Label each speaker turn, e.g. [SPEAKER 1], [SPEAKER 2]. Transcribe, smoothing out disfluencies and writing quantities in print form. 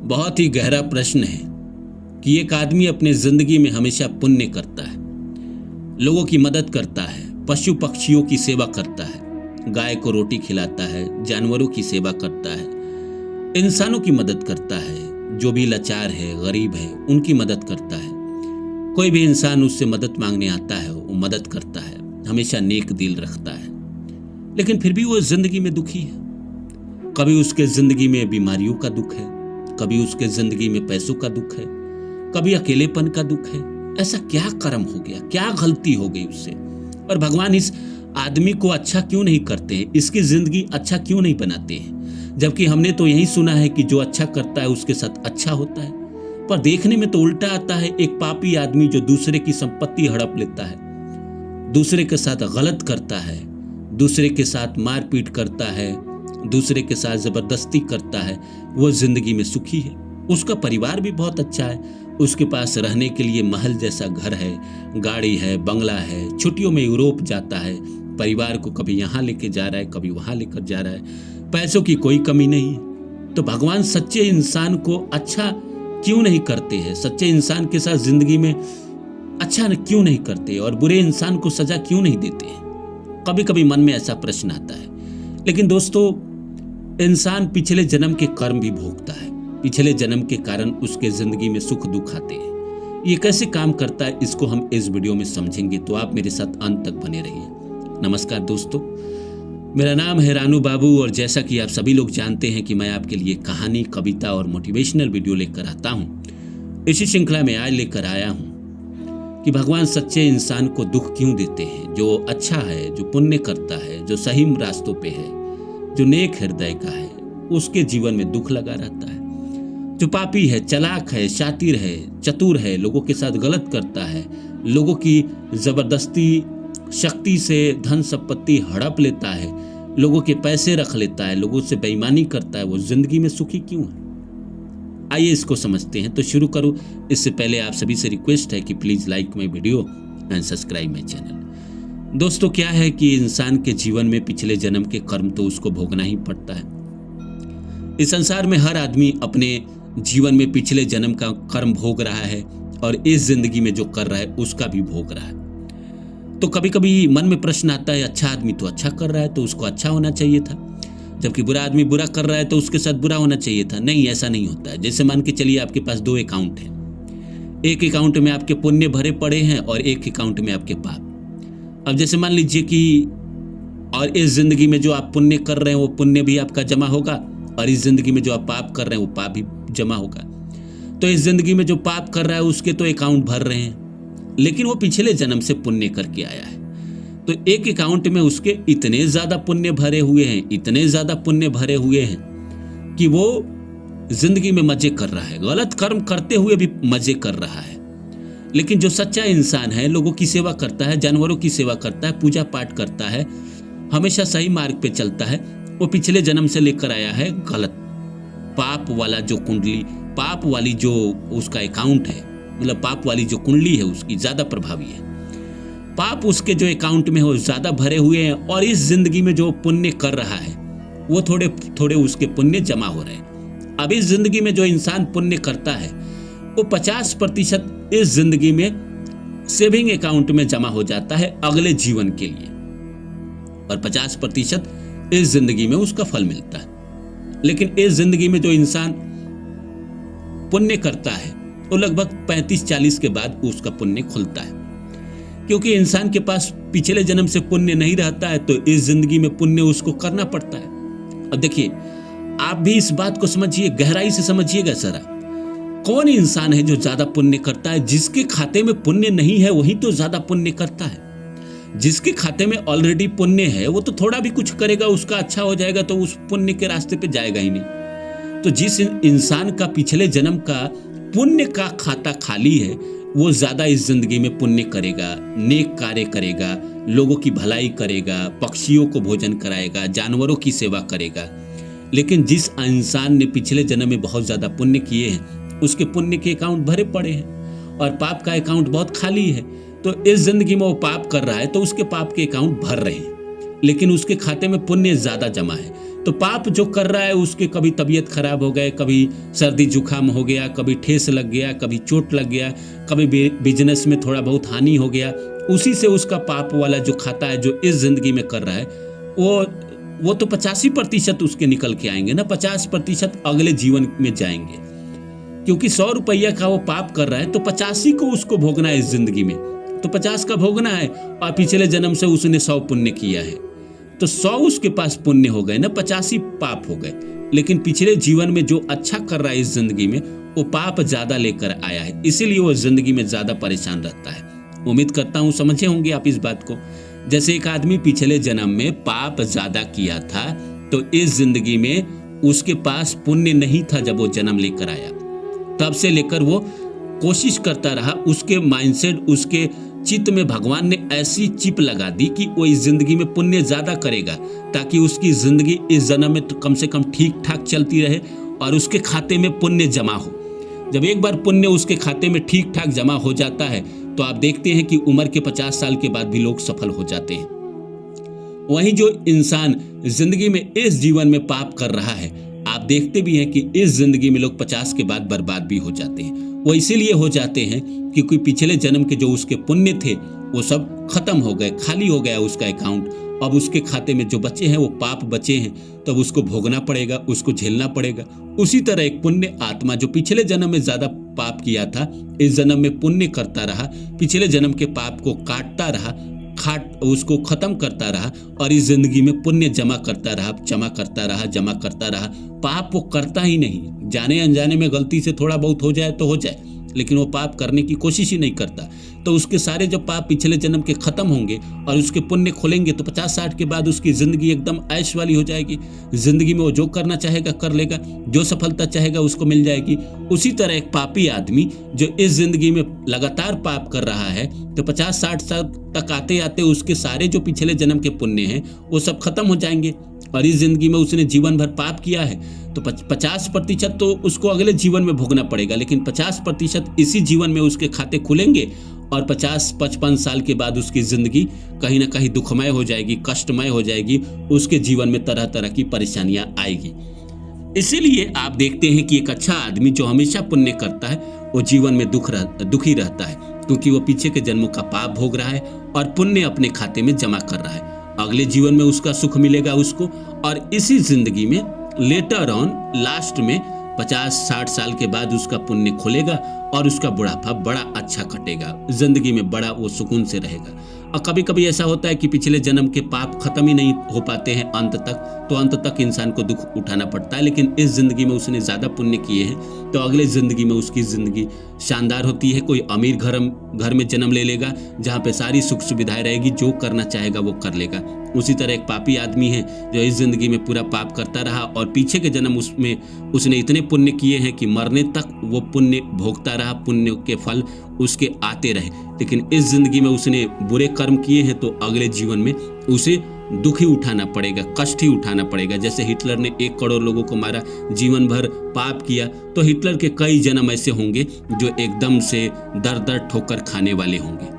[SPEAKER 1] बहुत ही गहरा प्रश्न है कि एक आदमी अपने जिंदगी में हमेशा पुण्य करता है, लोगों की मदद करता है, पशु पक्षियों की सेवा करता है, गाय को रोटी खिलाता है, जानवरों की सेवा करता है, इंसानों की मदद करता है, जो भी लाचार है, गरीब है, उनकी मदद करता है। कोई भी इंसान उससे मदद मांगने आता है, वो मदद करता है, हमेशा नेक दिल रखता है। लेकिन फिर भी वो जिंदगी में दुखी है। कभी उसके जिंदगी में बीमारियों का दुख है, कभी उसके जिंदगी में पैसों का दुख है, कभी अकेलेपन का दुख है। ऐसा क्या कर्म हो गया, क्या गलती हो गई उससे? और भगवान इस आदमी को अच्छा क्यों नहीं करते हैं, इसकी जिंदगी अच्छा क्यों नहीं बनाते हैं? जबकि हमने तो यही सुना है कि जो अच्छा करता है उसके साथ अच्छा होता है। पर देखने में तो उल्टा आता है। एक पापी आदमी जो दूसरे की संपत्ति हड़प लेता है, दूसरे के साथ गलत करता है, दूसरे के साथ मारपीट करता है, दूसरे के साथ जबरदस्ती करता है, वो जिंदगी में सुखी है। उसका परिवार भी बहुत अच्छा है, उसके पास रहने के लिए महल जैसा घर है, गाड़ी है, बंगला है, छुट्टियों में यूरोप जाता है, परिवार को कभी यहाँ लेके जा रहा है, कभी वहाँ लेकर जा रहा है, पैसों की कोई कमी नहीं है। तो भगवान सच्चे इंसान को अच्छा क्यों नहीं करते हैं? सच्चे इंसान के साथ जिंदगी में अच्छा क्यों नहीं करते और बुरे इंसान को सजा क्यों नहीं देते हैं? कभी कभी मन में ऐसा प्रश्न आता है। लेकिन दोस्तों, इंसान पिछले जन्म के कर्म भी भोगता है। पिछले जन्म के कारण उसके जिंदगी में सुख दुख आते हैं। ये कैसे काम करता है, इसको हम इस वीडियो में समझेंगे, तो आप मेरे साथ अंत तक बने रहिए। नमस्कार दोस्तों, मेरा नाम है रानू बाबू और जैसा कि आप सभी लोग जानते हैं कि मैं आपके लिए कहानी, कविता और मोटिवेशनल वीडियो लेकर आता हूँ। इसी श्रृंखला में आज लेकर आया हूँ कि भगवान सच्चे इंसान को दुख क्यों देते हैं। जो अच्छा है, जो पुण्य करता है, जो सही रास्तों पे है, जो नेक हृदय का है, उसके जीवन में दुख लगा रहता है। जो पापी है, चालाक है, शातिर है, चतुर है, लोगों के साथ गलत करता है, लोगों की जबरदस्ती शक्ति से धन संपत्ति हड़प लेता है, लोगों के पैसे रख लेता है, लोगों से बेईमानी करता है, वो जिंदगी में सुखी क्यों है? आइए इसको समझते हैं। तो शुरू करूं इससे पहले आप सभी से रिक्वेस्ट है कि please like my video and subscribe my channel. दोस्तों, क्या है कि इंसान के जीवन में पिछले जन्म के कर्म तो उसको भोगना ही पड़ता है। इस संसार में हर आदमी अपने जीवन में पिछले जन्म का कर्म भोग रहा है और इस जिंदगी में जो कर रहा है उसका भी भोग रहा है। तो कभी कभी मन में प्रश्न आता है, अच्छा आदमी तो अच्छा कर रहा है तो उसको अच्छा होना चाहिए था, जबकि बुरा आदमी बुरा कर रहा है तो उसके साथ बुरा होना चाहिए था। नहीं, ऐसा नहीं होता है। जैसे मान के चलिए आपके पास दो अकाउंट हैं, एक अकाउंट में आपके पुण्य भरे पड़े हैं और एक अकाउंट में आपके पाप। अब जैसे मान लीजिए कि और इस जिंदगी में जो आप पुण्य कर रहे हैं वो पुण्य भी आपका जमा होगा और इस जिंदगी में जो आप पाप कर रहे हैं वो पाप भी जमा होगा। तो इस जिंदगी में जो पाप कर रहा है उसके तो अकाउंट भर रहे हैं, लेकिन वो पिछले जन्म से पुण्य करके आया है। तो एक अकाउंट में उसके इतने ज्यादा पुण्य भरे हुए हैं, इतने ज्यादा पुण्य भरे हुए हैं कि वो जिंदगी में मजे कर रहा है, गलत कर्म करते हुए भी मजे कर रहा है। लेकिन जो सच्चा इंसान है, लोगों की सेवा करता है, जानवरों की सेवा करता है, पूजा पाठ करता है, हमेशा सही मार्ग पे चलता है, वो पिछले जन्म से लेकर आया है गलत पाप वाला जो कुंडली, पाप वाली जो उसका अकाउंट है, मतलब पाप वाली जो कुंडली है उसकी ज्यादा प्रभावी है। पाप उसके जो अकाउंट में हो ज्यादा भरे हुए हैं और इस जिंदगी में जो पुण्य कर रहा है वो थोड़े थोड़े उसके पुण्य जमा हो रहे हैं। अब इस जिंदगी में जो इंसान पुण्य करता है वो 50% इस जिंदगी में सेविंग अकाउंट में जमा हो जाता है अगले जीवन के लिए और 50% इस जिंदगी में उसका फल मिलता है। लेकिन इस जिंदगी में जो इंसान पुण्य करता है वो लगभग 35-40 के बाद उसका पुण्य खुलता है, क्योंकि इंसान के पास पिछले जन्म से पुण्य नहीं रहता है तो इस जिंदगी में पुण्य उसको करना पड़ता है। अब देखिए, आप भी इस बात को समझिए, गहराई से समझिएगा जरा। कौन इंसान है जो ज्यादा पुण्य करता है? जिसके खाते में पुण्य नहीं है वही तो ज्यादा पुण्य करता है। जिसके खाते में ऑलरेडी पुण्य है वो तो थोड़ा भी कुछ करेगा उसका अच्छा हो जाएगा, तो उस पुण्य के रास्ते पे जाएगा ही नहीं। तो जिस इंसान का पिछले जन्म का पुण्य का खाता खाली है वो ज्यादा इस जिंदगी में पुण्य करेगा, नेक कार्य करेगा, लोगों की भलाई करेगा, पक्षियों को भोजन कराएगा, जानवरों की सेवा करेगा। लेकिन जिस इंसान ने पिछले जन्म में बहुत ज्यादा पुण्य किए हैं उसके पुण्य के अकाउंट भरे पड़े हैं और पाप का अकाउंट बहुत खाली है, तो इस जिंदगी में वो पाप कर रहा है तो उसके पाप के अकाउंट भर रहे हैं, लेकिन उसके खाते में पुण्य ज्यादा जमा है। तो पाप जो कर रहा है उसके कभी तबीयत खराब हो गए, कभी सर्दी जुकाम हो गया, कभी ठेस लग गया, कभी चोट लग गया, कभी बिजनेस में थोड़ा बहुत हानि हो गया, उसी से उसका पाप वाला जो खाता है, जो इस जिंदगी में कर रहा है, वो तो 85% उसके निकल के आएंगे ना, 50% अगले जीवन में जाएंगे। क्योंकि 100 रुपया का वो पाप कर रहा है तो 85 को उसको भोगना है इस जिंदगी में, तो 50 का भोगना है, और पिछले जन्म से उसने 100 पुण्य किया है तो 100 उसके पास पुण्य हो गए ना, 85 पाप हो गए। लेकिन पिछले जीवन में जो अच्छा कर रहा है इस जिंदगी में, वो पाप ज्यादा लेकर आया है, इसीलिए वो जिंदगी में ज्यादा परेशान रहता है। उम्मीद करता हूं समझे होंगे आप इस बात को। जैसे एक आदमी पिछले जन्म में पाप ज्यादा किया था तो इस जिंदगी में उसके पास पुण्य नहीं था जब वो जन्म लेकर आया, तब से लेकर वो कोशिश करता रहा, उसके माइंडसेट, उसके चित्त में भगवान ने ऐसी चिप लगा दी कि वो इस जिंदगी में पुण्य ज्यादा करेगा, ताकि उसकी जिंदगी इस जन्म में तो कम से कम ठीक ठाक चलती रहे और उसके खाते में पुण्य जमा हो। जब एक बार पुण्य उसके खाते में ठीक ठाक जमा हो जाता है तो आप देखते हैं कि उम्र के 50 साल के बाद भी लोग सफल हो जाते हैं। वहीं जो इंसान जिंदगी में इस जीवन में पाप कर रहा है, आप देखते भी हैं कि इस जिंदगी में लोग 50 के बाद बर्बाद भी हो जाते हैं। वो इसीलिए हो जाते हैं क्योंकि पिछले जन्म के जो उसके पुण्य थे वो सब खत्म हो गए, खाली हो गया उसका अकाउंट। अब उसके खाते में जो बचे हैं वो पाप बचे हैं, तब उसको भोगना पड़ेगा, उसको झेलना पड़ेगा। उसी तरह एक पुण्य आत्मा जो पिछले जन्म में ज्यादा पाप किया था, इस जन्म में पुण्य करता रहा, पिछले जन्म के पाप को काटता रहा, उसको खत्म करता रहा और इस जिंदगी में पुण्य जमा करता रहा, जमा करता रहा। पाप वो करता ही नहीं, जाने अनजाने में गलती से थोड़ा बहुत हो जाए तो हो जाए, लेकिन वो पाप करने की कोशिश ही नहीं करता। तो उसके सारे जब पाप पिछले जन्म के खत्म होंगे और उसके पुण्य खुलेंगे तो 50-60 के बाद उसकी जिंदगी एकदम ऐश वाली हो जाएगी। जिंदगी में वो जो करना चाहेगा कर लेगा, जो सफलता चाहेगा उसको मिल जाएगी। उसी तरह एक पापी आदमी जो इस जिंदगी में लगातार पाप कर रहा है तो 50-60 साल तक आते आते उसके सारे जो पिछले जन्म के पुण्य हैं वो सब खत्म हो जाएंगे। और इस जिंदगी में उसने जीवन भर पाप किया है तो 50% तो उसको अगले जीवन में भोगना पड़ेगा, लेकिन 50% इसी जीवन में उसके खाते खुलेंगे और 50-55 साल के बाद उसकी जिंदगी कहीं ना कहीं दुखमय हो जाएगी, कष्टमय हो जाएगी, उसके जीवन में तरह तरह की परेशानियां आएगी। इसीलिए आप देखते हैं कि एक अच्छा आदमी जो हमेशा पुण्य करता है वो जीवन में दुखी रहता है, क्योंकि वो पीछे के जन्मों का पाप भोग रहा है और पुण्य अपने खाते में जमा कर रहा है। अगले जीवन में उसका सुख मिलेगा उसको, और इसी जिंदगी में लेटर ऑन लास्ट में 50-60 साल के बाद उसका पुण्य खुलेगा और उसका बुढ़ापा बड़ा अच्छा कटेगा, जिंदगी में बड़ा वो सुकून से रहेगा। और कभी कभी ऐसा होता है कि पिछले जन्म के पाप खत्म ही नहीं हो पाते हैं अंत तक, तो अंत तक इंसान को दुख उठाना पड़ता है। लेकिन इस जिंदगी में उसने ज्यादा पुण्य किए हैं तो अगले जिंदगी में उसकी जिंदगी शानदार होती है। कोई अमीर घर में जन्म ले लेगा जहाँ पे सारी सुख सुविधाएं रहेगी, जो करना चाहेगा वो कर लेगा। उसी तरह एक पापी आदमी है जो इस जिंदगी में पूरा पाप करता रहा और पीछे के जन्म उसमें उसने इतने पुण्य किए हैं कि मरने तक वो पुण्य भोगता रहा, पुण्य के फल उसके आते रहे। लेकिन इस जिंदगी में उसने बुरे कर्म किए हैं तो अगले जीवन में उसे दुख ही उठाना पड़ेगा, कष्ट ही उठाना पड़ेगा। जैसे हिटलर ने 1 करोड़ लोगों को मारा, जीवन भर पाप किया, तो हिटलर के कई जन्म ऐसे होंगे जो एकदम से दर दर ठोकर खाने वाले होंगे।